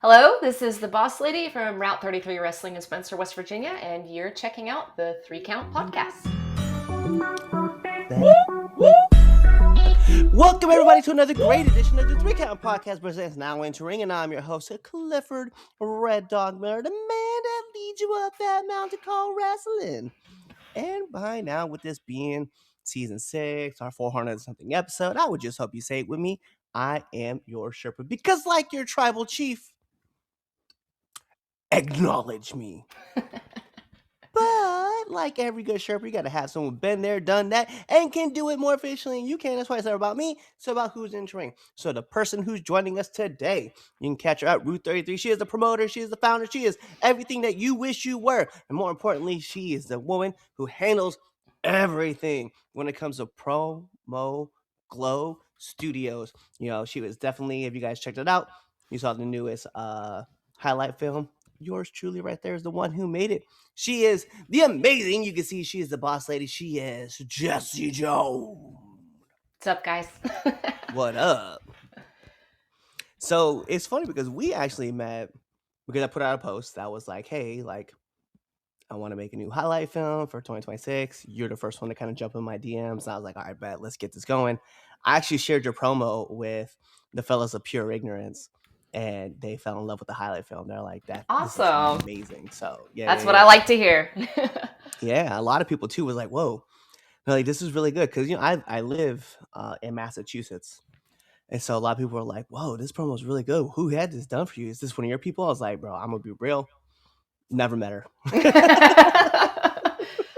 Hello, this is the Boss Lady from Route 33 Wrestling in Spencer, West Virginia, and you're checking out the Three Count Podcast. Welcome everybody to another great edition of the Three Count Podcast presents Now Entering, and I'm your host, Clifford Red Dog Miller, the man that leads you up that mountain called wrestling. And by now, with this being season 6, our 400 something episode, I would just hope you say it with me. I am your Sherpa, because like your tribal chief, acknowledge me. But like every good Sherpa, you got to have someone been there, done that, and can do it more efficiently than you can. That's why it's not about me. It's about who's entering. So the person who's joining us today, you can catch her at Route 33. She is the promoter. She is the founder. She is everything that you wish you were. And more importantly, she is the woman who handles everything when it comes to Promo Glow Studios. You know, she was definitely, if you guys checked it out, you saw the newest highlight film. Yours truly right there is the one who made it. She is the amazing, you can see she is the boss lady. She is Jessie Jones. What's up, guys? What up? So it's funny because we actually met because I put out a post that was like, hey, like, I want to make a new highlight film for 2026. You're the first one to kind of jump in my DMs. And I was like, all right, bet, let's get this going. I actually shared your promo with the fellas of Pure Ignorance, and they fell in love with the highlight film. They're like, that Awesome. This is amazing. So yeah, That's what I like to hear. Yeah, a lot of people too was like, whoa, they're like, this is really good. Because, you know, I live in Massachusetts. And so a lot of people were like, whoa, this promo is really good. Who had this done for you? Is this one of your people? I was like, bro, I'm going to be real. Never met her.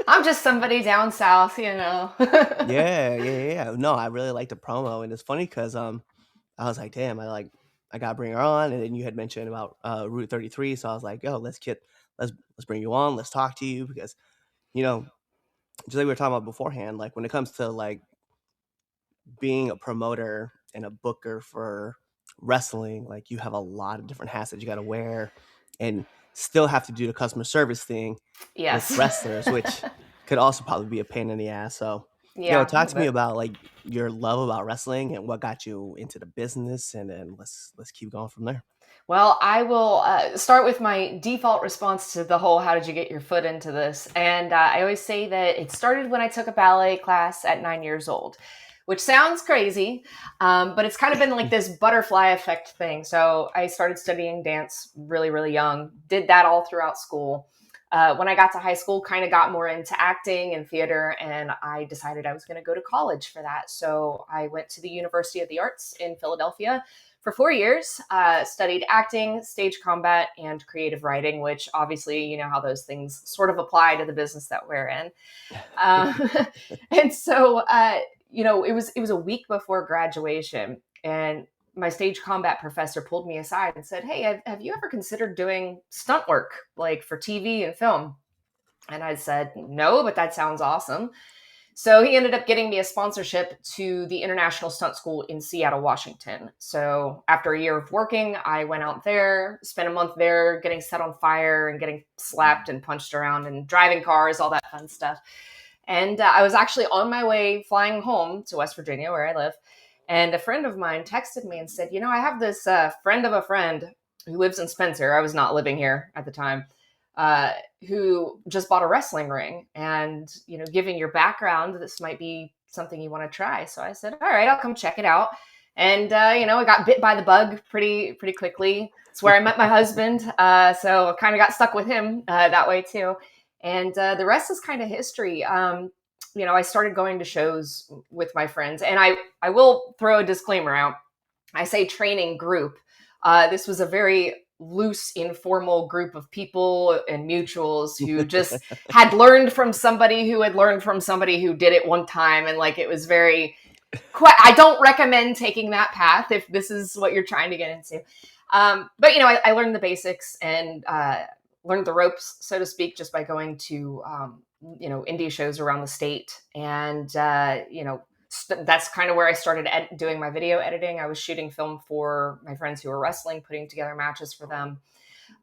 I'm just somebody down south, you know. Yeah. No, I really liked the promo. And it's funny because I was like, damn, I got to bring her on. And then you had mentioned about Route 33. So I was like, yo, let's bring you on. Let's talk to you because, you know, just like we were talking about beforehand, like when it comes to like being a promoter and a booker for wrestling, like you have a lot of different hats that you got to wear and still have to do the customer service thing with wrestlers, which could also probably be a pain in the ass. So, yeah, talk to me about like your love about wrestling and what got you into the business, and then let's keep going from there. Well, I will start with my default response to the whole how did you get your foot into this? And I always say that it started when I took a ballet class at 9 years old, which sounds crazy, but it's kind of been like this butterfly effect thing. So I started studying dance really, really young, did that all throughout school. When I got to high school, kind of got more into acting and theater, and I decided I was going to go to college for that. So I went to the University of the Arts in Philadelphia for 4 years, studied acting, stage combat, and creative writing, which obviously, you know how those things sort of apply to the business that we're in. And so, you know, it was a week before graduation, and my stage combat professor pulled me aside and said, hey, have you ever considered doing stunt work, like for TV and film? And I said, no, but that sounds awesome. So he ended up getting me a sponsorship to the International Stunt School in Seattle, Washington. So after a year of working, I went out there, spent a month there getting set on fire and getting slapped and punched around and driving cars, all that fun stuff. And I was actually on my way flying home to West Virginia, where I live. And a friend of mine texted me and said, you know, I have this friend of a friend who lives in Spencer. I was not living here at the time. Who just bought a wrestling ring, and, you know, given your background, this might be something you want to try. So I said, all right, I'll come check it out. And, you know, I got bit by the bug pretty quickly. It's where I met my husband. So I kind of got stuck with him that way too. And the rest is kind of history. You know, I started going to shows with my friends, and I will throw a disclaimer out. I say training group. This was a very loose, informal group of people and mutuals who just had learned from somebody who had learned from somebody who did it one time. And like, it was very I don't recommend taking that path if this is what you're trying to get into. But, you know, I learned the basics and learned the ropes, so to speak, just by going to, you know, indie shows around the state. And, you know, that's kind of where I started doing my video editing. I was shooting film for my friends who were wrestling, putting together matches for them.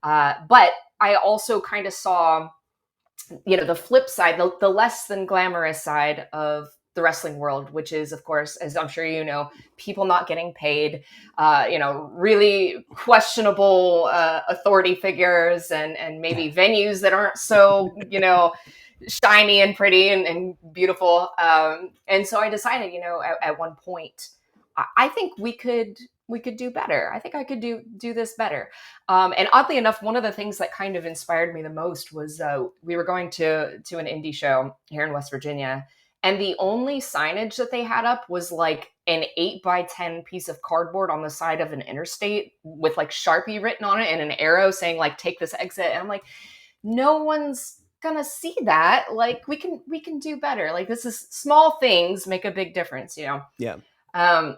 But I also kind of saw, you know, the flip side, the less than glamorous side of the wrestling world, which is, of course, as I'm sure you know, people not getting paid, really questionable authority figures, and maybe venues that aren't so, shiny and pretty and beautiful. And so I decided, at one point, I think we could do better. I think I could do this better. And oddly enough, one of the things that kind of inspired me the most was we were going to an indie show here in West Virginia, and the only signage that they had up was like an 8 by 10 piece of cardboard on the side of an interstate with like Sharpie written on it and an arrow saying like take this exit. And I'm like, no one's gonna see that. Like we can do better. Like this is small things make a big difference. Yeah. Um,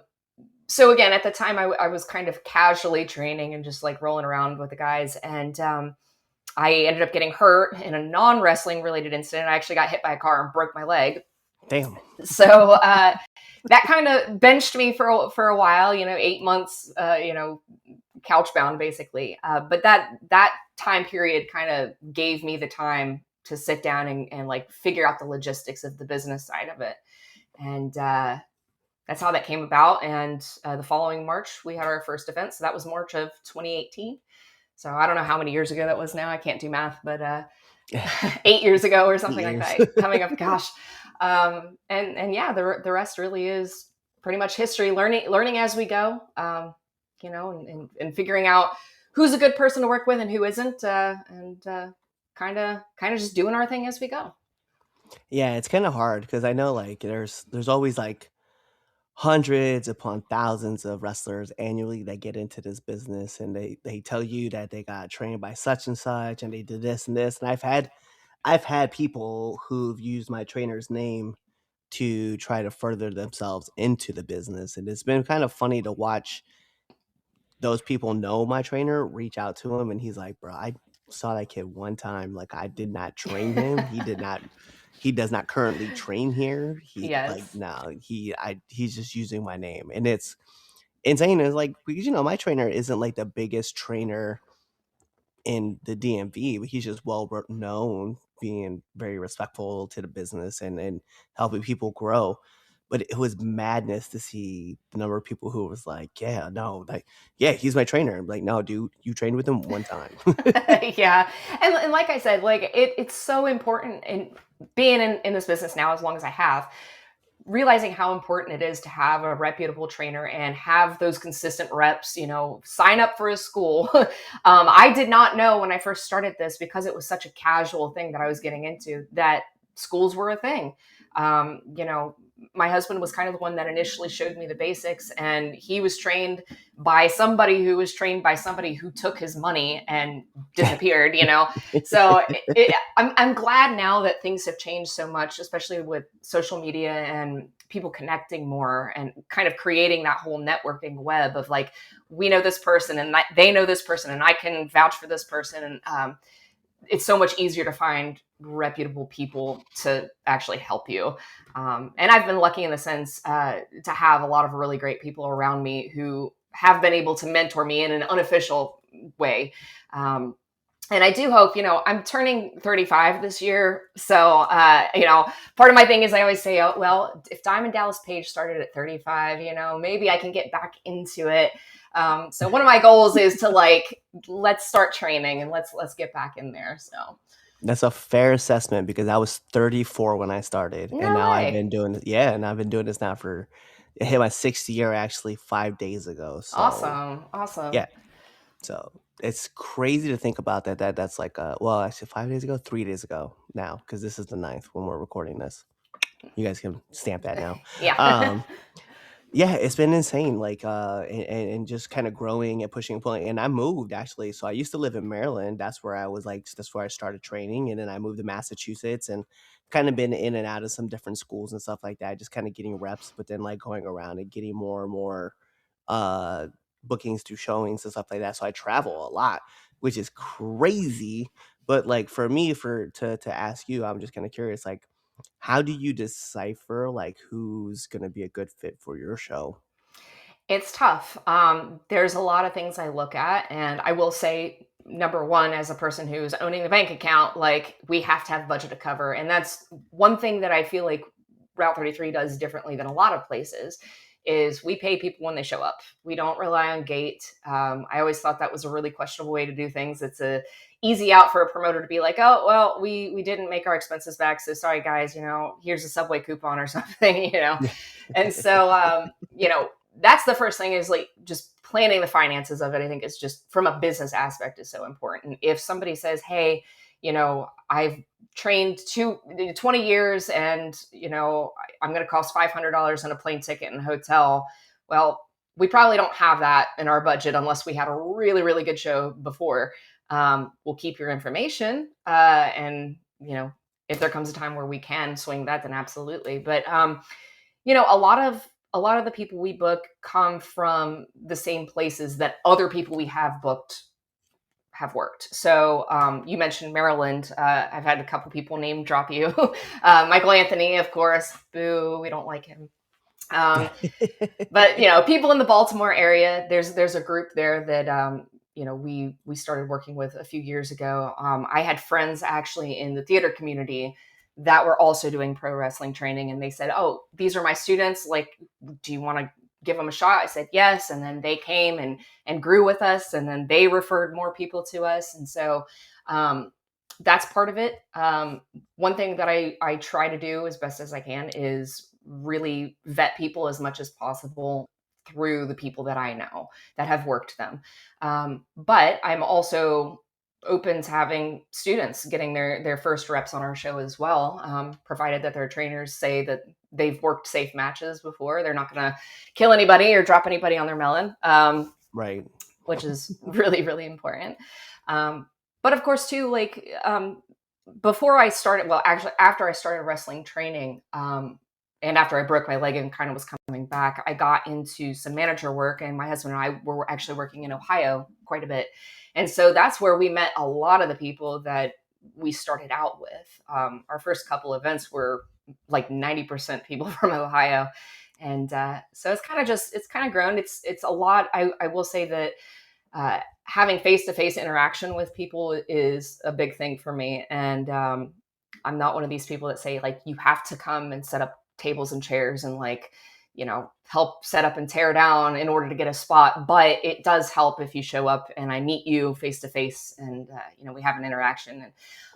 so again, at the time, I was kind of casually training and just like rolling around with the guys, and I ended up getting hurt in a non-wrestling related incident. I actually got hit by a car and broke my leg. Damn. So that kind of benched me for a while. 8 months. Couch bound basically. But that time period kind of gave me the time to sit down and like figure out the logistics of the business side of it, and that's how that came about. And the following March, we had our first event. So that was March of 2018. So I don't know how many years ago that was now. I can't do math, but 8 years ago or something like Years. that. Coming up, gosh. And yeah, the rest really is pretty much history. Learning as we go. And figuring out who's a good person to work with and who isn't, and kind of just doing our thing as we go. Yeah, it's kind of hard because I know like there's always like hundreds upon thousands of wrestlers annually that get into this business, and they tell you that they got trained by such and such and they did this and this. And I've had people who've used my trainer's name to try to further themselves into the business, and it's been kind of funny to watch those people know my trainer reach out to him, and he's like, bro, I saw that kid one time, like I did not train him, he does not currently train here, he like Yes. no he's just using my name. And it's insane. It's like, because my trainer isn't like the biggest trainer in the DMV, but he's just known, being very respectful to the business and helping people grow. But it was madness to see the number of people who was like, yeah, no, like, yeah, he's my trainer. I'm like, no, dude, you trained with him one time. Yeah. And like I said, like it's so important in being in this business now, as long as I have, realizing how important it is to have a reputable trainer and have those consistent reps, sign up for a school. I did not know when I first started this, because it was such a casual thing that I was getting into, that schools were a thing. My husband was kind of the one that initially showed me the basics, and he was trained by somebody who was trained by somebody who took his money and disappeared. So I'm glad now that things have changed so much, especially with social media and people connecting more and kind of creating that whole networking web of like, we know this person and they know this person and I can vouch for this person. And it's so much easier to find reputable people to actually help you. And I've been lucky in the sense to have a lot of really great people around me who have been able to mentor me in an unofficial way. And I do hope, I'm turning 35 this year. So, part of my thing is I always say, oh, well, if Diamond Dallas Page started at 35, maybe I can get back into it. So one of my goals is to let's start training and let's get back in there. So That's a fair assessment, because I was 34 when I started, and no now I've way. been doing it. Yeah, and I've been doing this now for, it hit my 6th year actually 5 days ago. So Awesome. Awesome. yeah, so it's crazy to think about that. That's like well, actually 5 days ago, 3 days ago now, because this is the 9th when we're recording this. You guys can stamp that now. Yeah. Um, Yeah, it's been insane, like, and just kinda growing and pushing and pulling. And I moved, actually. So I used to live in Maryland. That's where I started training, and then I moved to Massachusetts and kinda been in and out of some different schools and stuff like that, just kinda getting reps, but then, like, going around and getting more and more, uh, bookings through showings and stuff like that. So I travel a lot, which is crazy. But, like, for me, to ask you, I'm just kinda curious, like, how do you decipher, like, who's gonna be a good fit for your show? It's tough. There's a lot of things I look at, and I will say, number one, as a person who's owning the bank account, like we have to have budget to cover, and that's one thing that I feel like Route 33 does differently than a lot of places is we pay people when they show up. We don't rely on gate. I always thought that was a really questionable way to do things. It's a easy out for a promoter to be like, oh, well, we didn't make our expenses back. So sorry, guys, here's a Subway coupon or something. And so, that's the first thing is like just planning the finances of it. I think it's just from a business aspect is so important. If somebody says, hey, I've trained 20 years and, I'm going to cost $500 on a plane ticket and hotel. Well, we probably don't have that in our budget unless we had a really, really good show before. We'll keep your information. And, if there comes a time where we can swing that, then absolutely. But, a lot of the people we book come from the same places that other people we have booked have worked. So you mentioned Maryland. I've had a couple people name drop you. Michael Anthony, of course. Boo, we don't like him. But people in the Baltimore area, there's a group there that we started working with a few years ago. I had friends actually in the theater community that were also doing pro wrestling training, and they said, "Oh, these are my students. Like, do you want to give them a shot?" I said yes, and then they came and grew with us, and then they referred more people to us, and so that's part of it. One thing that I try to do as best as I can is really vet people as much as possible through the people that I know that have worked them. But I'm also open to having students getting their first reps on our show as well, provided that their trainers say that they've worked safe matches before. They're not going to kill anybody or drop anybody on their melon, Right. which is really, really important. But of course, too, like before I started, well, actually, after I started wrestling training, and after I broke my leg and kind of was coming back, I got into some manager work, and my husband and I were actually working in Ohio quite a bit. And so that's where we met a lot of the people that we started out with. Our first couple events were like 90% people from Ohio. And so it's kind of grown. It's a lot. I will say that having face-to-face interaction with people is a big thing for me. And I'm not one of these people that say like, you have to come and set up tables and chairs and like, help set up and tear down in order to get a spot. But it does help if you show up and I meet you face to face and, we have an interaction. And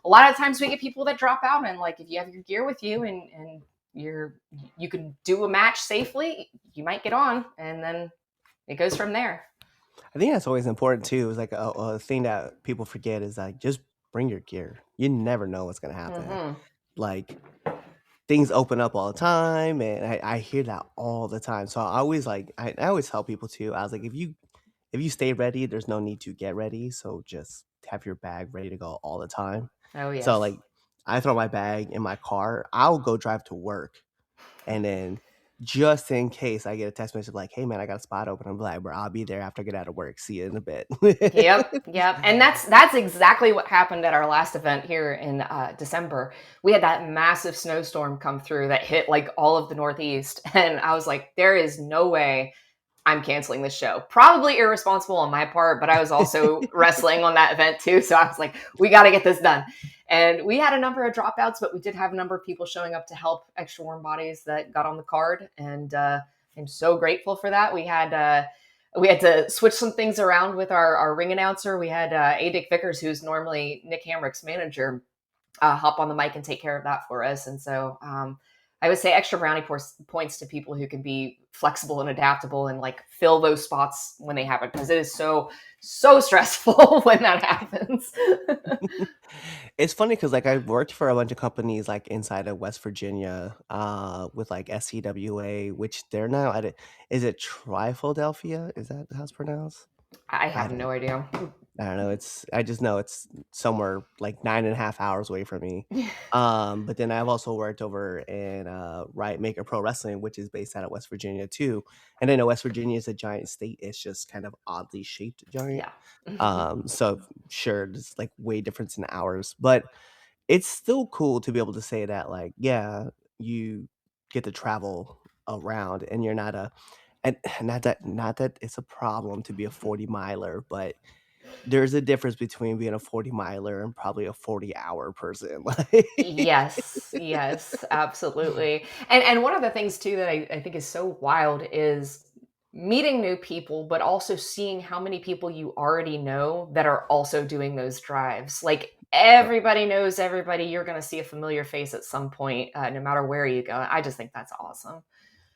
a lot of times we get people that drop out, and like, if you have your gear with you and you can do a match safely, you might get on, and then it goes from there. I think that's always important too. Is like a thing that people forget is like just bring your gear. You never know what's gonna happen. Mm-hmm. Like things open up all the time, and I hear that all the time. So I always I always tell people too. I was like, if you stay ready, there's no need to get ready. So just have your bag ready to go all the time. Oh So yes. like I throw my bag in my car. I'll go drive to work, and then just in case I get a text message like, "Hey man, I got a spot open," I'm like, "Bro, I'll be there after I get out of work. See you in a bit." Yep, yep. And that's exactly what happened at our last event here in December. We had that massive snowstorm come through that hit like all of the Northeast, and I was like, there is no way I'm canceling this show. Probably irresponsible on my part, but I was also wrestling on that event too, so I was like, we got to get this done. And we had a number of dropouts, but we did have a number of people showing up to help extra warm bodies that got on the card, and I'm so grateful for that. We had to switch some things around with our ring announcer. We had A. Dick Vickers, who's normally Nick Hamrick's manager, hop on the mic and take care of that for us. And so I would say extra brownie points to people who can be flexible and adaptable and like fill those spots when they happen, because it is so stressful when that happens. It's funny because like I've worked for a bunch of companies like inside of West Virginia, with like SCWA, which they're now at it. Is it Tri-Philadelphia? Is that how it's pronounced? I I have don't no idea. I don't know. I just know it's somewhere like 9.5 hours away from me. But then I've also worked over in Right Maker Pro Wrestling, which is based out of West Virginia too. And I know West Virginia is a giant state. It's just kind of oddly shaped giant. Yeah. So sure, it's like way difference in hours, but it's still cool to be able to say that like, yeah, you get to travel around and you're not a and not that it's a problem to be a 40 miler, but There's a difference between being a 40 miler and probably a 40-hour person. Like, Yes, yes, absolutely. And one of the things too that I think is so wild is meeting new people, but also seeing how many people you already know that are also doing those drives. Like yep. everybody knows everybody. You're going to see a familiar face at some point, no matter where you go. I just think that's awesome.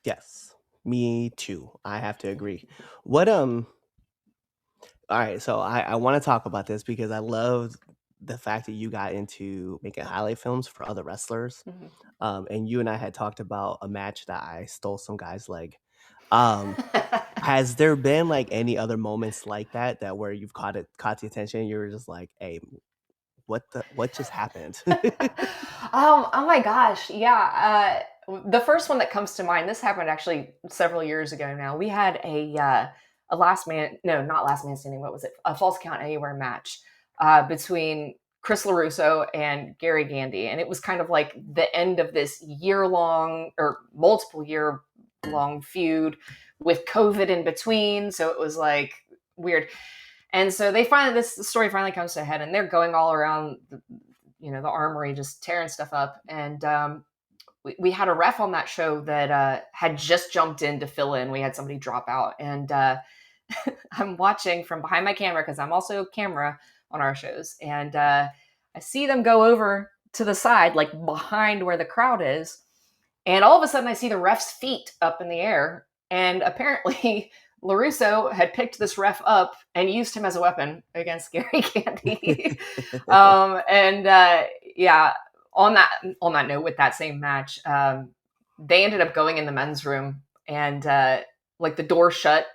Yes. Me too. I have to agree. What all right, so I want to talk about this because I love the fact that you got into making highlight films for other wrestlers. Mhm. And you and I had talked about a match that I stole some guy's leg. Um, has there been like any other moments like that that where you've caught the attention? You were just like, "Hey, what just happened?" Oh my gosh, yeah. The first one that comes to mind. This happened actually several years ago. Now we had a last man, no, not last man standing. What was it? A false count anywhere match between Chris Larusso and Gary Gandy, and it was kind of like the end of this year long or multiple year long feud with COVID in between. So it was like weird. And so they finally, this story finally comes to a head, and they're going all around the armory, just tearing stuff up. And we had a ref on that show that had just jumped in to fill in. We had somebody drop out, and I'm watching from behind my camera because I'm also camera on our shows, and I see them go over to the side, like behind where the crowd is, and all of a sudden I see the ref's feet up in the air, and apparently LaRusso had picked this ref up and used him as a weapon against Gary Candy. And yeah, on that on that note, with that same match, they ended up going in the men's room, and like the door shut,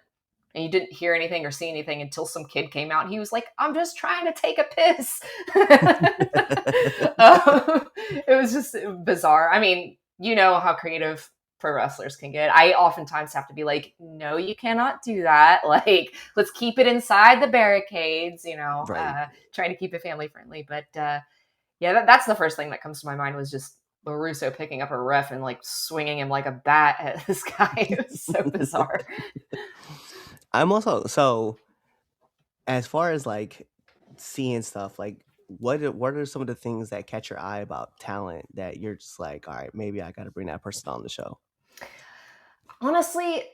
and you didn't hear anything or see anything until some kid came out. And he was like, "I'm just trying to take a piss." It was just bizarre. I mean, you know how creative pro wrestlers can get. I oftentimes have to be like, "No, you cannot do that. Like, let's keep it inside the barricades." Right. Trying to keep it family friendly. But yeah, that's the first thing that comes to my mind was just LaRusso picking up a ref and like swinging him like a bat at this guy. It was so bizarre. I'm also so as far as like seeing stuff, like what are some of the things that catch your eye about talent that you're just like, all right, maybe I got to bring that person on the show. Honestly,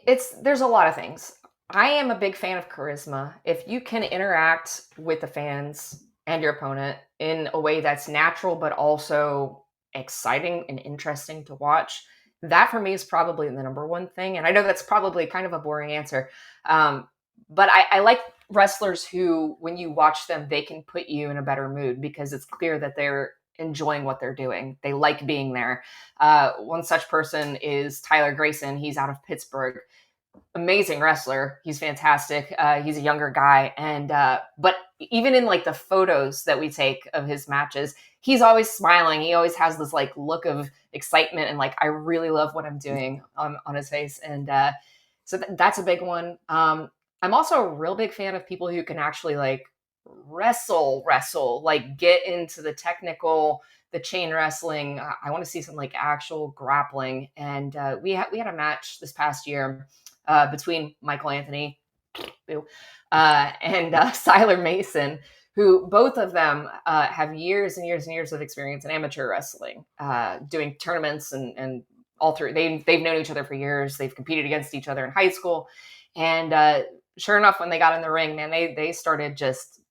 it's there's a lot of things. I am a big fan of charisma. If you can interact with the fans and your opponent in a way that's natural but also exciting and interesting to watch, that for me is probably the number one thing. And I know that's probably kind of a boring answer, but I like wrestlers who, when you watch them, they can put you in a better mood because it's clear that they're enjoying what they're doing. They like being there. One such person is Tyler Grayson. He's out of Pittsburgh. Amazing wrestler. He's fantastic. He's a younger guy, and but even in like the photos that we take of his matches, he's always smiling. He always has this like look of excitement and like I really love what I'm doing on his face, and so that's a big one. I'm also a real big fan of people who can actually like wrestle, like get into the technical, the chain wrestling. I want to see some like actual grappling, and we had a match this past year between Michael Anthony and Siler Mason, who both of them have years and years and years of experience in amateur wrestling, doing tournaments and all through. They've known each other for years. They've competed against each other in high school, and sure enough, when they got in the ring, man, they started just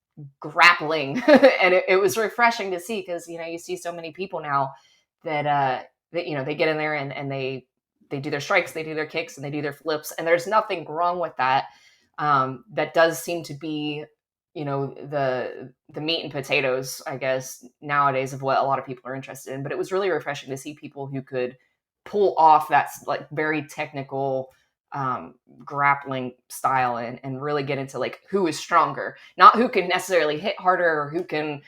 grappling, and it was refreshing to see because you see so many people now that they get in there and they do their strikes, they do their kicks, and they do their flips, and there's nothing wrong with that. That does seem to be, the meat and potatoes, I guess, nowadays of what a lot of people are interested in. But it was really refreshing to see people who could pull off that like very technical grappling style and really get into like who is stronger, not who can necessarily hit harder or who can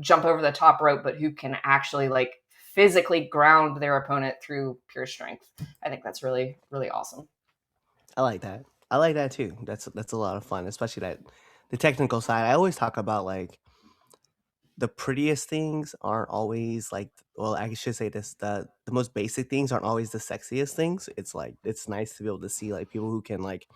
jump over the top rope, but who can actually like physically ground their opponent through pure strength. I think that's really, really awesome. I like that. I like that too. That's a lot of fun, especially that the technical side. I always talk about like the prettiest things aren't always like, well, I should say this, the most basic things aren't always the sexiest things. It's like it's nice to be able to see like people who can like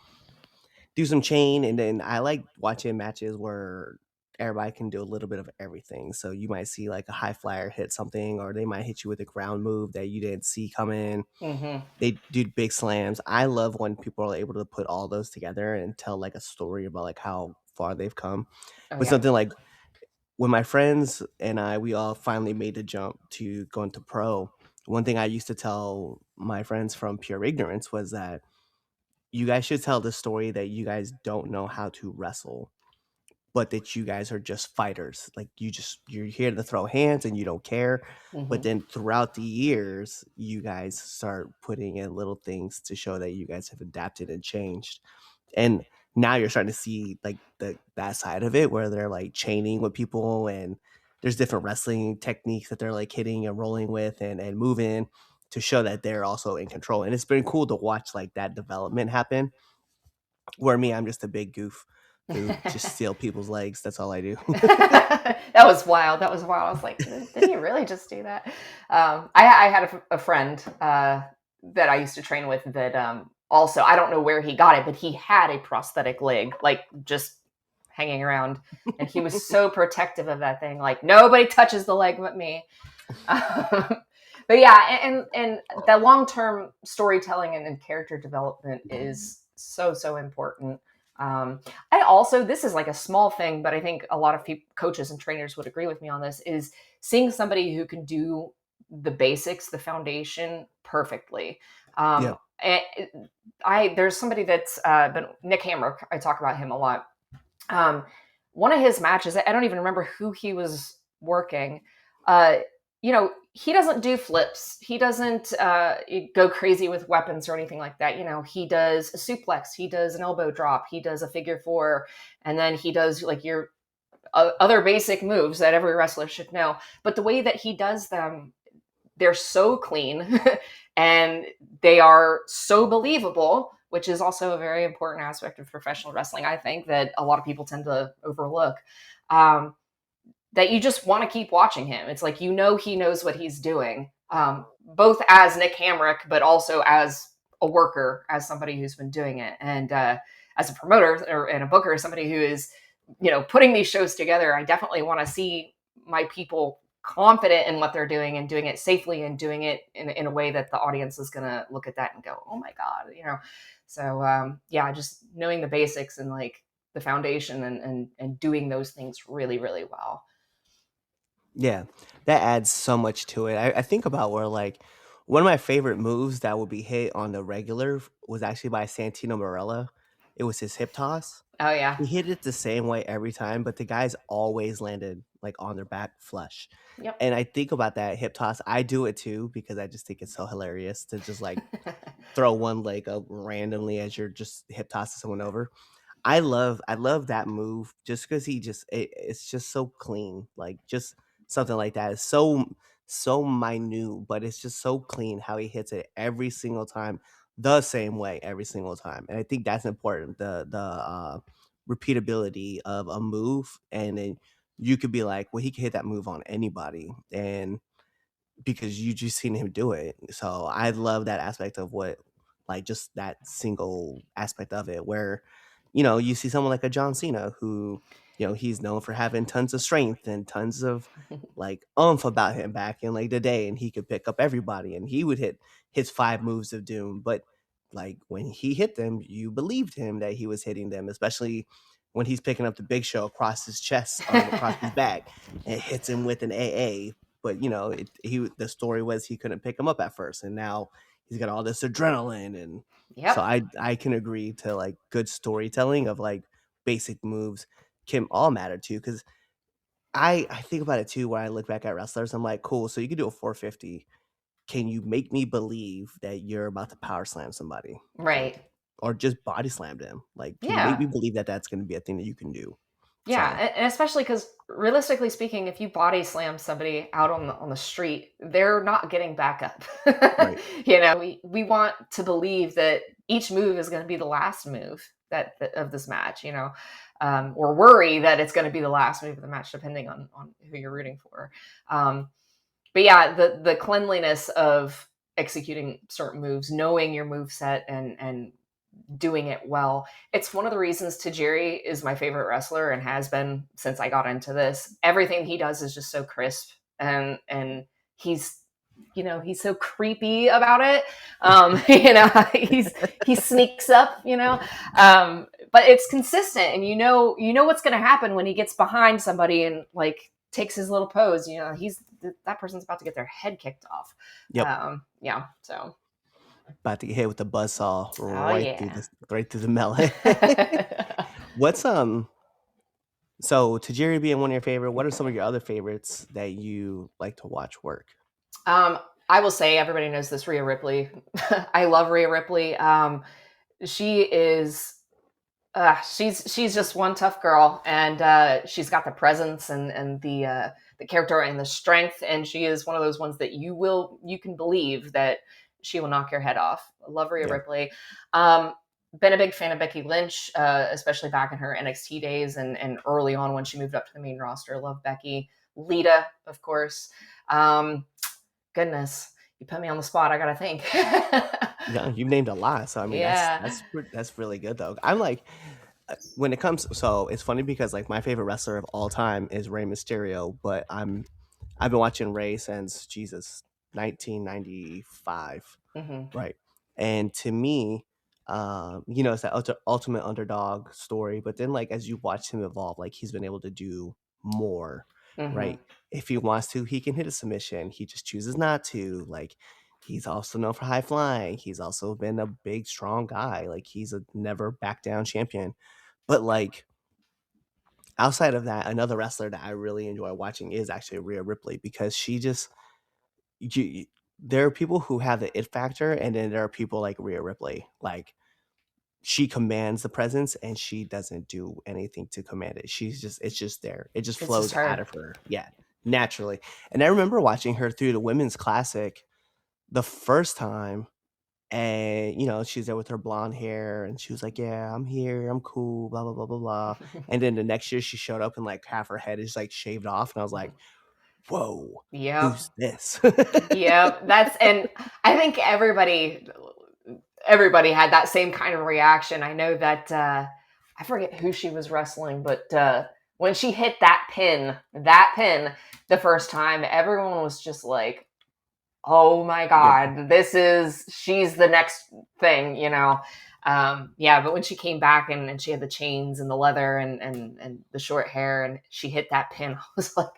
do some chain, and then I like watching matches where everybody can do a little bit of everything. So you might see like a high flyer hit something, or they might hit you with a ground move that you didn't see coming. Hmm. They do big slams. I love when people are able to put all those together and tell like a story about like how far they've come. Oh But yeah. something like when my friends and we all finally made the jump to go into pro, one thing I used to tell my friends from pure ignorance was that you guys should tell the story that you guys don't know how to wrestle, but that you guys are just fighters. Like you're here to throw hands and you don't care. But Hmm. then throughout the years, you guys start putting in little things to show that you guys have adapted and changed. And now you're starting to see like that side of it where they're like chaining with people, and there's different wrestling techniques that they're like hitting and rolling with and moving to show that they're also in control. And it's been cool to watch like that development happen. Where me, I'm just a big goof who just steal people's legs. That's all I do. That was wild. That was wild. I was like, did he really just do that? I had a friend that I used to train with that also, I don't know where he got it, but he had a prosthetic leg, like just hanging around. And he was so protective of that thing. Like, nobody touches the leg but me. But yeah, and the long term storytelling and character development is so important. I also, this is like a small thing, but I think a lot of coaches and trainers would agree with me on this, is seeing somebody who can do the basics, the foundation perfectly. Yeah. And there's somebody that's been Nick Hamrick. I talk about him a lot. Um, One of his matches, I don't even remember who he was working. Uh, he doesn't do flips. He doesn't go crazy with weapons or anything like that. He does a suplex. He does an elbow drop. He does a figure four, and then he does like your other basic moves that every wrestler should know. But the way that he does them, they're so clean and they are so believable, which is also a very important aspect of professional wrestling, I think, that a lot of people tend to overlook. Um, that you just want to keep watching him. It's like, he knows what he's doing, both as Nick Hamrick, but also as a worker, as somebody who's been doing it. And as a promoter and a booker, somebody who is, putting these shows together, I definitely want to see my people confident in what they're doing and doing it safely and doing it in a way that the audience is going to look at that and go, oh my God. So yeah, just knowing the basics and like the foundation and doing those things really, really well. Yeah, that adds so much to it. I think about where like one of my favorite moves that would be hit on the regular was actually by Santino Marella. It was his hip toss. Oh yeah. He hit it the same way every time, but the guys always landed like on their back flush. Yep. And I think about that hip toss. I do it too because I just think it's so hilarious to just like throw one leg up randomly as you're just hip tossing someone over. I love that move just because it's just so clean. Like just something like that is so minute, but it's just so clean how he hits it every single time, the same way every single time. And I think that's important. The repeatability of a move, and then you could be like, well, he could hit that move on anybody, and because you just seen him do it. So I love that aspect of what, like, just that single aspect of it where, you see someone like a John Cena who, he's known for having tons of strength and tons of like oomph about him back in like the day, and he could pick up everybody and he would hit his five moves of doom. But like when he hit them, you believed him that he was hitting them, especially when he's picking up the Big Show across his chest or across his back and hits him with an AA. But the story was he couldn't pick him up at first, and now he's got all this adrenaline, and so Yep. I can agree to like good storytelling of like basic moves can all matter too, because I think about it too when I look back at wrestlers. I'm like, cool, so you can do a 450. Can you make me believe that you're about to power slam somebody, like, Right. or just body slam them? Like, can you make Yeah. me believe that that's going to be a thing that you can do? Yeah, So and especially because realistically speaking, if you body slam somebody out on the street, they're not getting back up. right, We want to believe that each move is going to be the last move that of this match. Or worry that it's going to be the last move of the match, depending on who you're rooting for. Um, but yeah, the cleanliness of executing certain moves, knowing your move set, and doing it well. It's one of the reasons Tajiri is my favorite wrestler and has been since I got into this. Everything he does is just so crisp, and he's he's so creepy about it. He sneaks up, but it's consistent, and what's going to happen when he gets behind somebody and like takes his little pose. He's that person's about to get their head kicked off. Yep. Yeah. So. About to get hit with the buzzsaw Oh yeah. right through the melon. What's so Tajiri being one of your favorite, what are some of your other favorites that you like to watch work? Um, I will say everybody knows this Rhea Ripley. I love Rhea Ripley. She is she's just one tough girl, and she's got the presence and the character and the strength, and she is one of those ones that you can believe that she will knock your head off. I love Rhea Yeah. Ripley. Been a big fan of Becky Lynch, especially back in her NXT days and early on when she moved up to the main roster. Love Becky. Lita, of course. Goodness, you put me on the spot. I gotta think. Yeah, you've named a lot. So I mean Yeah. that's really good though. I'm like when it comes, so it's funny because like my favorite wrestler of all time is Rey Mysterio, but I've been watching Rey since Jesus 1995, Hmm. right? And to me, it's that ultimate underdog story. But then, like as you watch him evolve, like he's been able to do more, Hmm. right? If he wants to, he can hit a submission. He just chooses not to. Like he's also known for high flying. He's also been a big, strong guy. Like he's a never back down champion. But like outside of that, another wrestler that I really enjoy watching is actually Rhea Ripley because she just you, there are people who have the it factor, and then there are people like Rhea Ripley. Like she commands the presence, and she doesn't do anything to command it. It's just there. It just It's just flows out her. of her, yeah, naturally. And I remember watching her through the women's classic the first time, and she's there with her blonde hair, and she was like, "Yeah, I'm here. I'm cool." Blah blah blah blah blah. And then the next year, she showed up, and like half her head is like shaved off, and I was like, "Whoa, Yep. who's this?" Yep. And I think everybody had that same kind of reaction. I know that I forget who she was wrestling, but when she hit that pin the first time, everyone was just like, "Oh my Yep. god, she's the next thing." Yeah, but when she came back and she had the chains and the leather and the short hair and she hit that pin, I was like,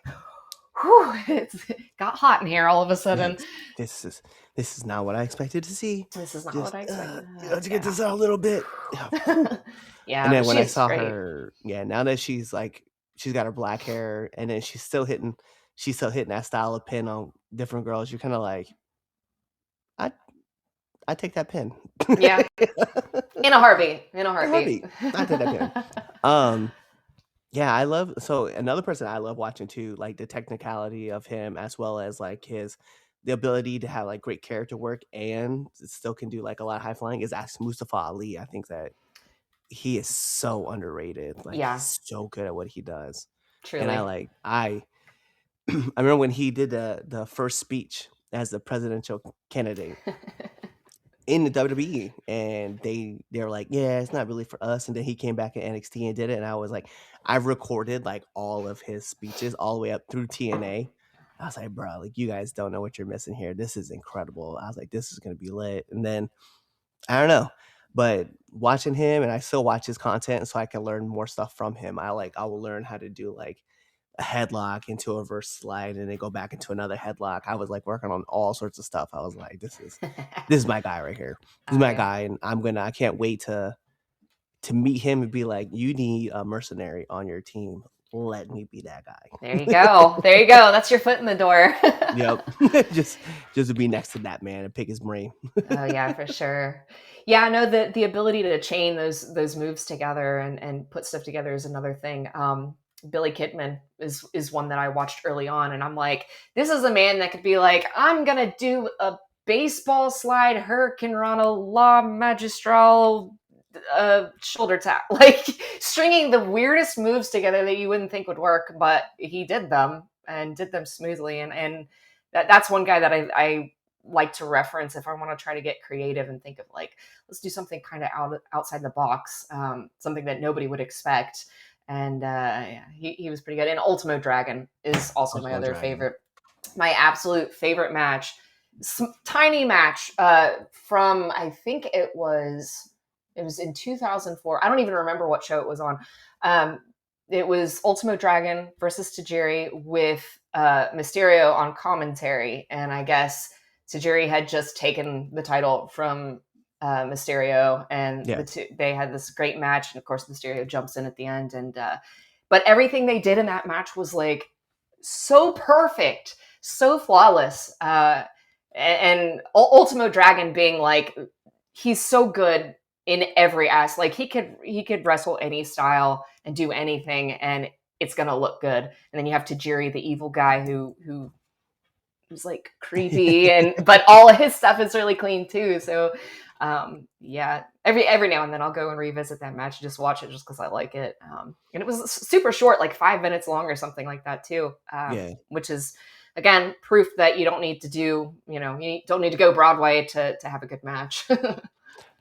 whew, it got hot in here all of a sudden. Yes, this is this is not what I expected to see. This is not what Just I expected. let's get Yeah. this out a little bit. Yeah, whew. And Yeah, then but when I she's saw great. her, yeah, now that she's got her black hair, and then she's still hitting that style of pin on different girls. You're kind of like, I I take that pin. Yeah, in a heartbeat. In a In a heartbeat. heartbeat. I take that pin. Um, Yeah, I love so another person I love watching too, like the technicality of him as well as like the ability to have like great character work and still can do like a lot of high flying is actually Mustafa Ali. I think that he is so underrated. Like Yeah, he's so good at what he does. And I truly. like I remember when he did the first speech as the presidential candidate in the WWE, and they were like, "Yeah, it's not really for us." And then he came back in NXT and did it, and I was like, I've recorded like all of his speeches all the way up through TNA. I was like, "Bro, like you guys don't know what you're missing here. This is incredible." I was like, "This is gonna be lit." And then I don't know, but watching him, and I still watch his content, so I can learn more stuff from him. I will learn how to do like a headlock into a reverse slide and then go back into another headlock. I was like working on all sorts of stuff. I was like, this is my guy right here. This is Oh my yeah. guy, and I can't wait to meet him and be like, you need a mercenary on your team. Let me be that There you guy. go. There you go. That's your foot in the door. Yep. just just to be next to that man and pick his brain. Oh yeah, for sure. Yeah, no, the ability to chain those moves together and put stuff together is another thing. Billy Kidman is one that I watched early on, and I'm like, this is a man that could be like, I'm gonna do a baseball slide, Hurricane Rana, La Magistral, shoulder tap, like stringing the weirdest moves together that you wouldn't think would work, but he did them and did them smoothly, and that's one guy that I like to reference if I want to try to get creative and think of like, let's do something kind of outside the box, something that nobody would expect. And yeah, he was pretty good. And Ultimo Dragon is also my Ultimo other Dragon. favorite, my absolute favorite match. Tiny match from, I think it was in 2004. I don't even remember what show it was on. Um, it was Ultimo Dragon versus Tajiri with Mysterio on commentary, and I guess Tajiri had just taken the title from Mysterio, and Yes. they had this great match, and of course Mysterio jumps in at the end, and but everything they did in that match was like so perfect, so flawless, and Ultimo Dragon being like, he's so good in every aspect. Like he could wrestle any style and do anything, and it's gonna look good. And then you have Tajiri, the evil guy who's like creepy, and but all of his stuff is really clean too. So yeah, every now and then I'll go and revisit that match, just watch it just because I like it. And it was super short, like 5 minutes long or something like that too, Yeah. which is again proof that you don't need to do, you don't need to go Broadway to have a good match.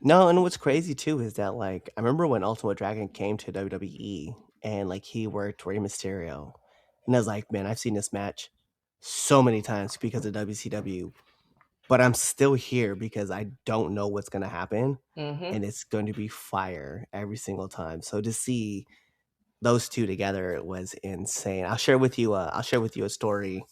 No, and what's crazy too is that like I remember when Ultimate Dragon came to WWE and like he worked Rey Mysterio, and I was like, man, I've seen this match so many times because of WCW, but I'm still here because I don't know what's gonna happen, Hmm. and it's going to be fire every single time. So to see those two together was insane. I'll share with you. I'll share with you a story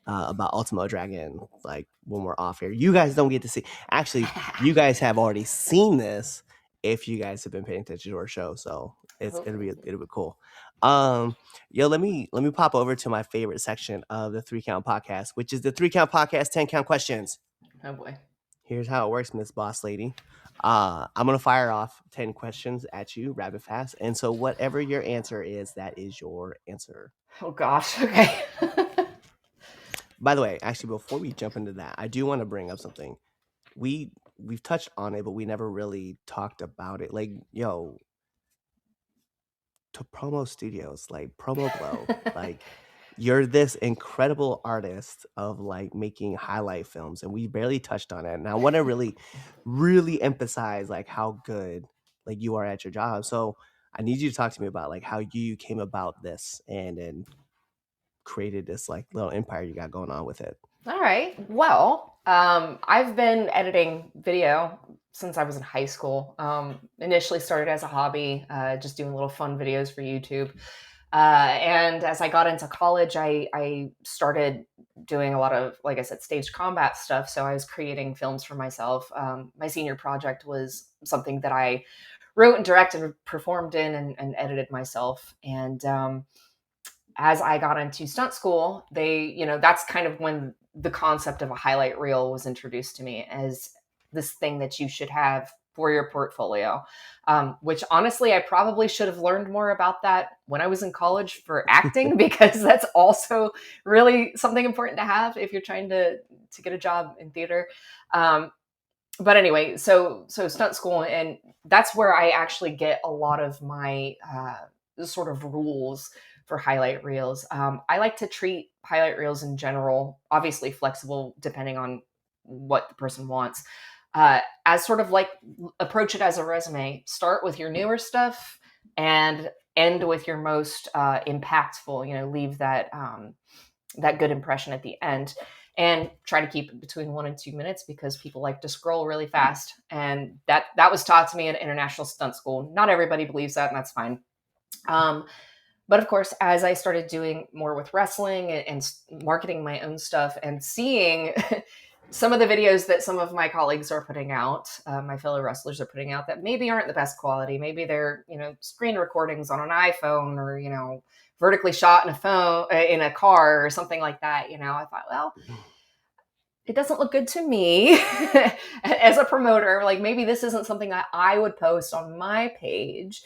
about Ultimo Dragon, like when we're off here. You guys don't get to see. Actually, you guys have already seen this if you guys have been paying attention to our show. So it'll be cool. Um, yo, let me pop over to my favorite section of the 3 Count Podcast, which is the 3 Count Podcast 10 count questions. Oh boy. Here's how it works, Miss Boss Lady. I'm gonna fire off 10 questions at you, rapid fast, and so whatever your answer is, that is your answer. Oh gosh. Okay. By the way, actually, before we jump into that, I do want to bring up something. We've touched on it, but we never really talked about it. Like, yo, to Promo Studios, like Promo Glow, like you're this incredible artist of like making highlight films, and we barely touched on it. And I want to really, really emphasize like how good like you are at your job. So I need you to talk to me about like how you came about this and created this like little empire you got going on with it. All right. Well, I've been editing video since I was in high school. Initially started as a hobby, just doing little fun videos for YouTube. And as I got into college, I started doing a lot of, like I said, stage combat stuff. So I was creating films for myself. My senior project was something that I wrote and directed and performed in and edited myself. And as I got into stunt school, that's kind of when the concept of a highlight reel was introduced to me as this thing that you should have for your portfolio. Which honestly, I probably should have learned more about that when I was in college for acting, because that's also really something important to have if you're trying to get a job in theater. But anyway, so stunt school, and that's where I actually get a lot of my sort of rules for highlight reels. I like to treat highlight reels in general, obviously flexible depending on what the person wants, as sort of like approach it as a resume. Start with your newer stuff and end with your most impactful. Leave that good impression at the end, and try to keep it between 1 and 2 minutes, because people like to scroll really fast, and that was taught to me at international stunt school. Not everybody believes that, and that's fine. um, but of course, as I started doing more with wrestling and marketing my own stuff and seeing some of the videos that some of my colleagues are putting out, my fellow wrestlers are putting out, that maybe aren't the best quality. Maybe they're, screen recordings on an iPhone, or, vertically shot in a phone, in a car or something like that. I thought, well, it doesn't look good to me as a promoter. Like, maybe this isn't something that I would post on my page.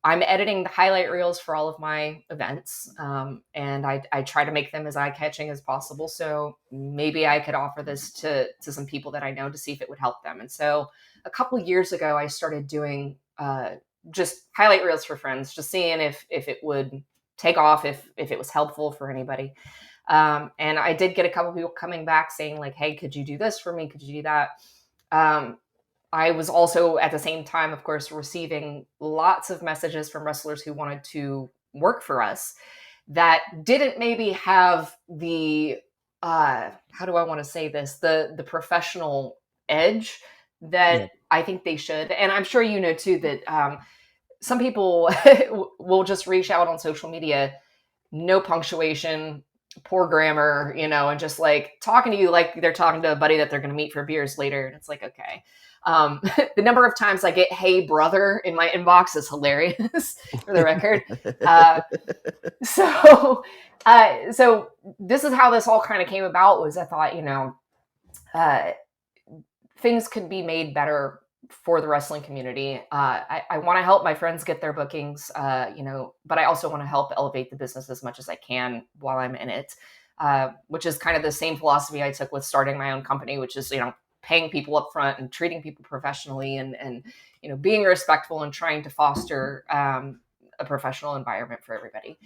I'm editing the highlight reels for all of my events, and I try to make them as eye-catching as possible. So maybe I could offer this to some people that I know to see if it would help them. And so a couple years ago, I started doing just highlight reels for friends, just seeing if it would take off, if it was helpful for anybody. And I did get a couple people coming back saying like, hey, could you do this for me? Could you do that? Um, I was also at the same time, of course, receiving lots of messages from wrestlers who wanted to work for us that didn't maybe have the how do I want to say this, the professional edge that Yeah. I think they should. And I'm sure you know too that some people will just reach out on social media, no punctuation, poor grammar, and just like talking to you like they're talking to a buddy that they're going to meet for beers later. And it's like, okay. The number of times I get "Hey brother" in my inbox is hilarious, for the record. Uh, so, so this is how this all kind of came about. Was I thought, uh, things could be made better for the wrestling community. I want to help my friends get their bookings, but I also want to help elevate the business as much as I can while I'm in it, which is kind of the same philosophy I took with starting my own company, which is, paying people up front and treating people professionally and being respectful and trying to foster a professional environment for everybody.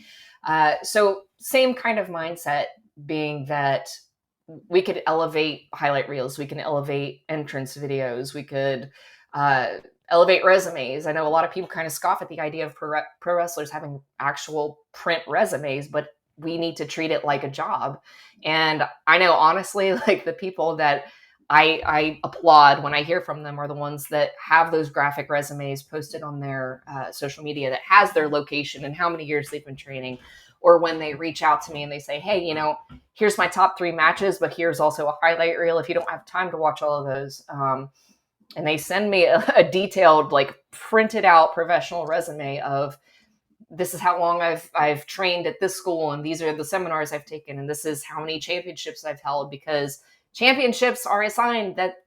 So same kind of mindset, being that we could elevate highlight reels, we can elevate entrance videos, we could elevate resumes. I know a lot of people kind of scoff at the idea of pro wrestlers having actual print resumes, but we need to treat it like a job. And I know, honestly, like the people that I applaud when I hear from them are the ones that have those graphic resumes posted on their social media that has their location and how many years they've been training. Or when they reach out to me and they say, hey, here's my top 3 matches, but here's also a highlight reel if you don't have time to watch all of those. And they send me a detailed, like printed out professional resume of, this is how long I've trained at this school, and these are the seminars I've taken, and this is how many championships I've held, because championships are a sign that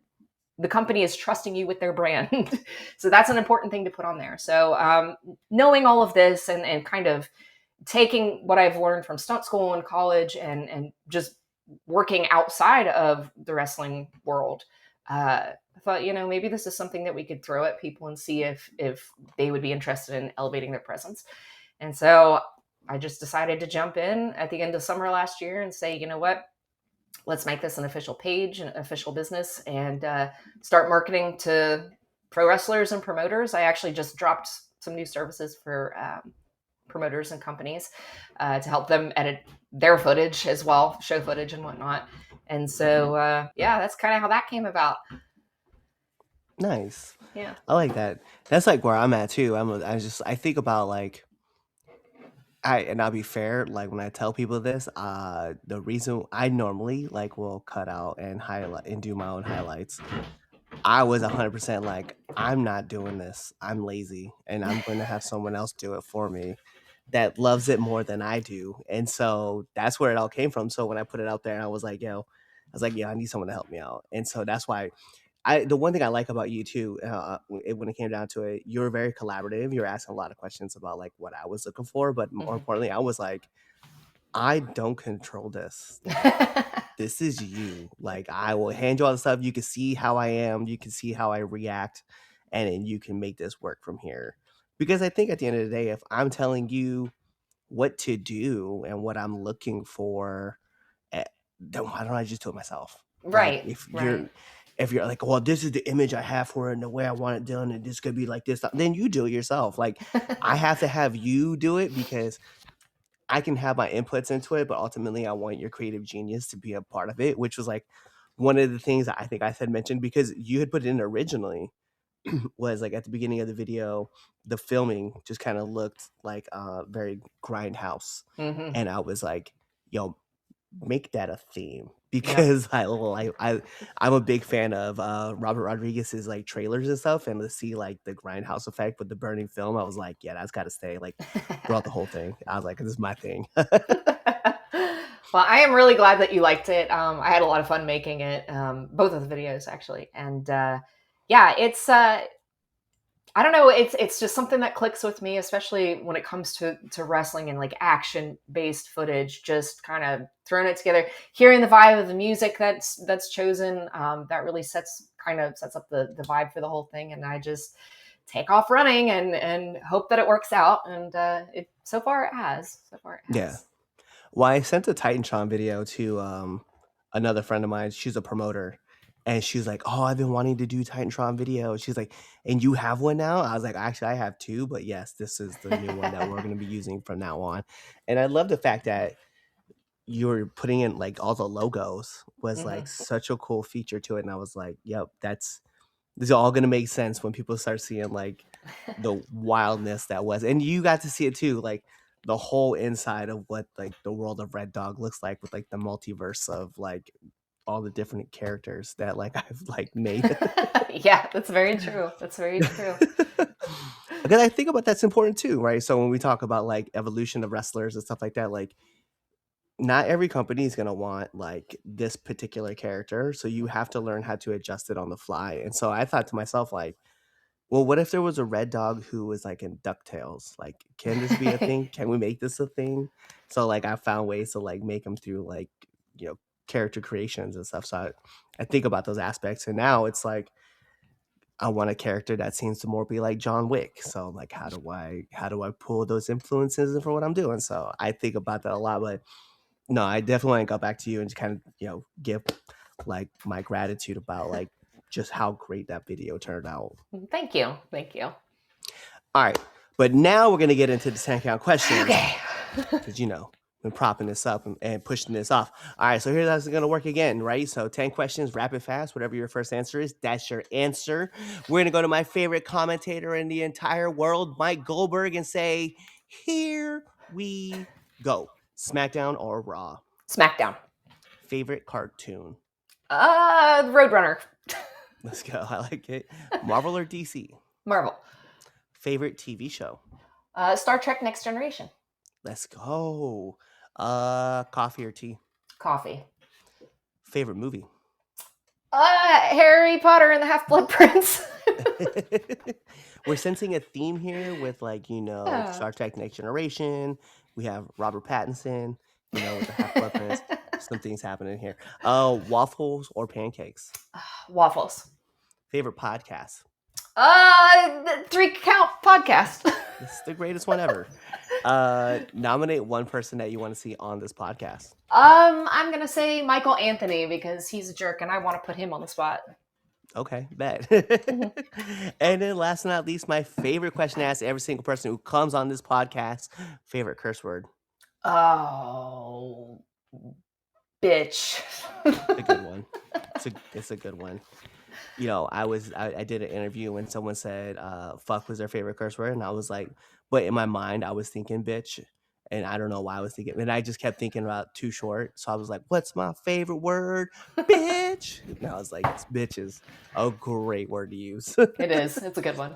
the company is trusting you with their brand. So that's an important thing to put on there. So knowing all of this and kind of taking what I've learned from stunt school and college and just working outside of the wrestling world, I thought, maybe this is something that we could throw at people and see if they would be interested in elevating their presence. And so I just decided to jump in at the end of summer last year and say, you know what, let's make this an official page, an official business, and start marketing to pro wrestlers and promoters. I actually just dropped some new services for promoters and companies to help them edit their footage as well, show footage and whatnot. And so, yeah, that's kind of how that came about. Nice. Yeah. I like that. That's like where I'm at too. I think about like and I'll be fair, like when I tell people this, the reason I normally like will cut out and highlight and do my own highlights. I was 100% like, I'm not doing this. I'm lazy and I'm going to have someone else do it for me that loves it more than I do. And so that's where it all came from. So when I put it out there, I was like, I need someone to help me out. And so that's why the one thing I like about you too, when it came down to it, you were very collaborative. You were asking a lot of questions about like what I was looking for, but more Mm-hmm. importantly, I was like, I don't control this. Like, this is you. Like, I will hand you all the stuff. You can see how I am. You can see how I react, and then you can make this work from here. Because I think at the end of the day, if I'm telling you what to do and what I'm looking for, then why don't I just do it myself? Like, Right. Right. if you're like, well, this is the image I have for it and the way I want it done, and this could be like this, then you do it yourself. Like, I have to have you do it because I can have my inputs into it, but ultimately I want your creative genius to be a part of it, which was like one of the things that I think I had mentioned because you had put it in originally was like at the beginning of the video, the filming just kind of looked like very grindhouse. Mm-hmm. And I was like, yo, make that a theme Yep. because I'm a big fan of Robert Rodriguez's like trailers and stuff, and to see like the grindhouse effect with the burning film, I was like, yeah, that's got to stay like throughout the whole thing. I was like, this is my thing. Well, I am really glad that you liked it. I had a lot of fun making it, both of the videos actually, and yeah, it's I don't know, it's just something that clicks with me, especially when it comes to wrestling and like action based footage. Just kind of throwing it together, hearing the vibe of the music that's chosen, that really sets up the vibe for the whole thing, and I just take off running and hope that it works out. And it so far it has. So far it Yeah. has. Well, I sent a Titantron video to another friend of mine. She's a promoter. And she's like, "Oh, I've been wanting to do Titantron video." She's like, "And you have one now?" I was like, "Actually, I have two, but yes, this is the new one that we're going to be using from now on." And I love the fact that you're putting in like all the logos was like Mhm. such a cool feature to it. And I was like, "Yep, this is all going to make sense when people start seeing like the wildness that was." And you got to see it too, like the whole inside of what like the world of Red Dog looks like with like the multiverse of like all the different characters that like I've like made. Yeah, that's very true. That's very true. Because I think about that's important too, right? So when we talk about like evolution of wrestlers and stuff like that, like not every company is going to want like this particular character, so you have to learn how to adjust it on the fly. And so I thought to myself like, well, what if there was a Red Dog who was like in DuckTales? Like, can this be a thing? Can we make this a thing? So like I found ways to like make them through like, you know, character creations and stuff. So I think about those aspects, and now it's like I want a character that seems to more be like John Wick. So like how do I pull those influences in for what I'm doing? So I think about that a lot. But no, I definitely want to go back to you and just kind of, give like my gratitude about like just how great that video turned out. Thank you. Thank you. All right. But now we're going to get into the 10 count questions Okay. because, been propping this up and pushing this off. All right. So here's how it's going to work again, right? So 10 questions, rapid fast. Whatever your first answer is, that's your answer. We're going to go to my favorite commentator in the entire world, Mike Goldberg, and say, here we go. SmackDown or Raw? SmackDown. Favorite cartoon? Roadrunner. Let's go. I like it. Marvel or DC? Marvel. Favorite TV show? Star Trek Next Generation. Let's go. Coffee or tea? Coffee. Favorite movie? Harry Potter and the Half-Blood Prince. We're sensing a theme here with like, Yeah. Star Trek Next Generation. We have Robert Pattinson, with the Half-Blood Prince. Some things happening here. Waffles or pancakes? Waffles. Favorite podcast? The 3 Count podcast. This is the greatest one ever. Nominate one person that you want to see on this podcast. I'm gonna say Michael Anthony because he's a jerk and I want to put him on the spot. Okay, bet. And then last but not least, my favorite question to ask every single person who comes on this podcast, favorite curse word? Oh, bitch. A good one. It's a good one. I did an interview when someone said fuck was their favorite curse word, and I was like, but in my mind I was thinking bitch, and I don't know why I was thinking, and I just kept thinking about Too Short, so I was like, what's my favorite word? Bitch. And I was like, bitch is a great word to use. It is. It's a good one.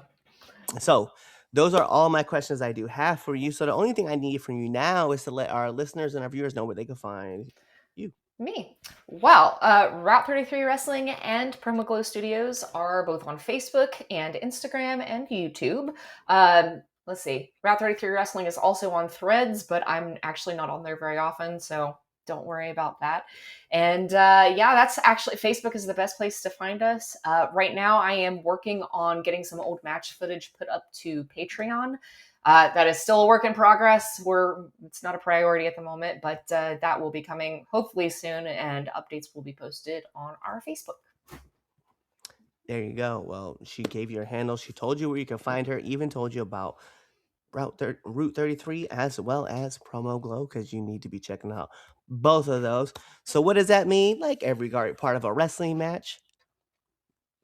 So those are all my questions I do have for you. So the only thing I need from you now is to let our listeners and our viewers know where they can find you. Me. Well, Route 33 Wrestling and Promo Glow Studios are both on Facebook and Instagram and YouTube. Let's see. Route 33 Wrestling is also on Threads, but I'm actually not on there very often, so don't worry about that. And that's actually, Facebook is the best place to find us. Right now, I am working on getting some old match footage put up to Patreon. That is still a work in progress. It's not a priority at the moment, but that will be coming hopefully soon, and updates will be posted on our Facebook. There you go. Well, she gave you her handle. She told you where you can find her, even told you about Route 33 as well as Promo Glow, because you need to be checking out both of those. So what does that mean? Like every part of a wrestling match,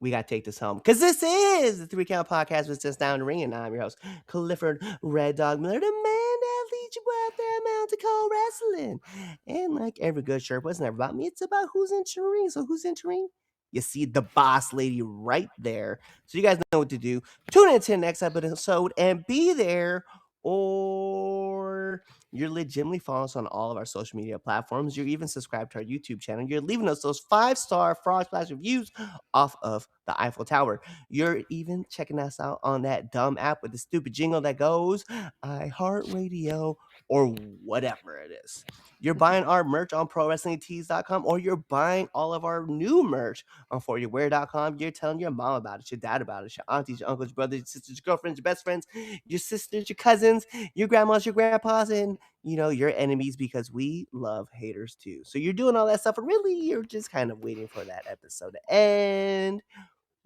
we got to take this home, because this is the 3 Count Podcast with Just Down the Ring, and I'm your host, Clifford Red Dog Miller, the man that leads you out there mountain cold wrestling. And like every good shirt, it's never about me, it's about who's entering the ring. So who's entering? You see the boss lady right there. So you guys know what to do. Tune in to the next episode and be there, or you're legitimately following us on all of our social media platforms. You're even subscribed to our YouTube channel. You're leaving us those 5-star Frog Splash reviews off of the Eiffel Tower. You're even checking us out on that dumb app with the stupid jingle that goes iHeartRadio or whatever it is. You're buying our merch on ProWrestlingTees.com, or you're buying all of our new merch on ForYouWear.com. You're telling your mom about it, your dad about it, your aunties, your uncles, your brothers, your sisters, your girlfriends, your best friends, your sisters, your cousins, your grandmas, your grandpas, and your enemies because we love haters too. So you're doing all that stuff, and really, you're just kind of waiting for that episode to end,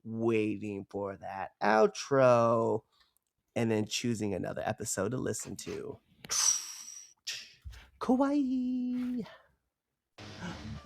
waiting for that outro, and then choosing another episode to listen to. Kawaii.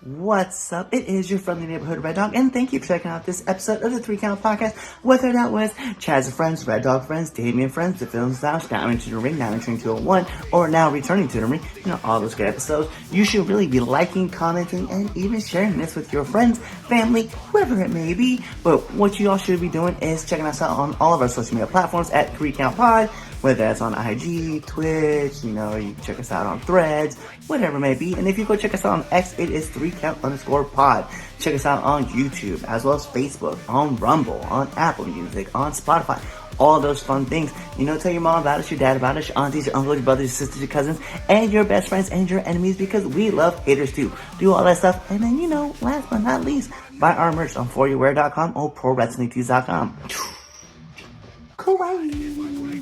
What's up? It is your friendly neighborhood Red Dog, and thank you for checking out this episode of the 3 Count Podcast. Whether that was Chaz friends, Red Dog friends, Damien friends, the film Slouch, Now Entering the Ring, Now Entering 201, or Now Returning to the Ring, all those good episodes. You should really be liking, commenting, and even sharing this with your friends, family, whoever it may be. But what you all should be doing is checking us out on all of our social media platforms at 3 Count Pod. Whether that's on IG, Twitch, you can check us out on Threads, whatever it may be. And if you go check us out on X, it is 3count_pod. Check us out on YouTube, as well as Facebook, on Rumble, on Apple Music, on Spotify. All those fun things. Tell your mom about us, your dad about us, your aunties, your uncles, your brothers, your sisters, your cousins, and your best friends and your enemies, because we love haters too. Do all that stuff. And then, last but not least, buy our merch on foryouwear.com or prowrestlingtees.com. Kawaii.